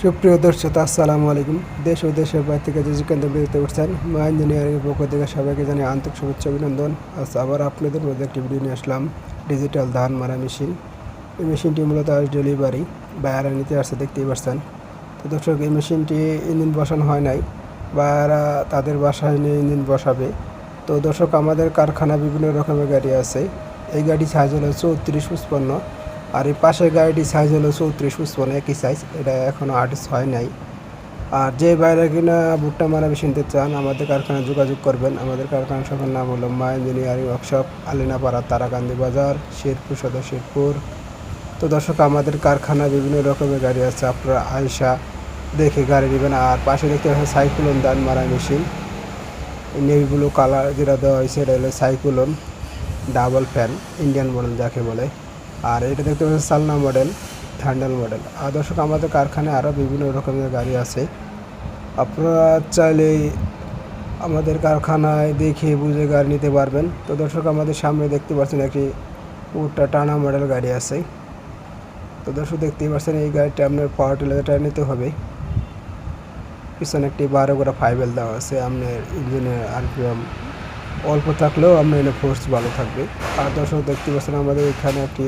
সুপ্রিয় দর্শক আসসালামু আলাইকুম। দেশ ও দেশের বাইরে থেকে যে যেখান থেকে দেখতে পাচ্ছেন মা ইঞ্জিনিয়ারিংয়ের পক্ষ থেকে সবাইকে জানিয়ে আন্তরিক শুভেচ্ছা অভিনন্দন। আজ আবার আপনাদের মধ্যে একটি ভিডিও নিয়ে আসলাম ডিজিটাল ধান মারা মেশিন। এই মেশিনটি মূলত আজ ডেলিভারি বায়ারা নিতে আসছে, দেখতেই পাচ্ছেন। তো দর্শক, এই মেশিনটি ইঞ্জিন বসানো হয় নাই, বায়ারা তাদের বাসায় নিয়ে ইঞ্জিন বসাবে। তো দর্শক, আমাদের কারখানা বিভিন্ন রকমের গাড়ি আছে। এই গাড়ি সাইজ হলো 34-55, আর এই পাশের গাড়িটি সাইজ হলো 34-55, একই সাইজ। এটা এখনও আর্টিস্ট হয় নাই। আর যে বাইরে কিনা ভুট্টা মারা মেশিন নিতে চান আমাদের কারখানায় যোগাযোগ করবেন। আমাদের কারখানার সবার নাম হলো মা ইঞ্জিনিয়ারিং ওয়ার্কশপ, আলিনাপাড়া, তারাকান্দি বাজার, শেরপুর সদর শেরপুর। তো দর্শক, আমাদের কারখানায় বিভিন্ন রকমের গাড়ি আছে, আপনারা আয়সা দেখে গাড়ি নেবেন। আর পাশে দেখতে পাচ্ছেন সাইক্লোন ধান মারা মেশিন, নেভি ব্লু কালার যেটা দেওয়া হয়েছে, এটা হলো cyclone double fan Indian model যাকে বলে। আর এটা দেখতে পাচ্ছেন সালনা মডেল, হ্যান্ডেল মডেল। আর দর্শক, আমাদের কারখানায় আরও বিভিন্ন রকমের গাড়ি আছে, আপনারা চাইলে আমাদের কারখানায় দেখে বুঝে গাড়ি নিতে পারবেন। তো দর্শক, আমাদের সামনে দেখতে পাচ্ছেন একটি উডটা টানা মডেল গাড়ি আছে। তো দর্শক, দেখতেই পাচ্ছেন এই গাড়িটা আপনার পাওয়ার টিলারটা নিতে হবে। পিছনে একটি 12 গোড়া 5L দেওয়া আছে। আপনার ইঞ্জিনের আরপিএম অল্প থাকলেও আপনার ফোর্স ভালো থাকবে। আর দর্শক, দেখতে পাচ্ছেন আমাদের এখানে একটি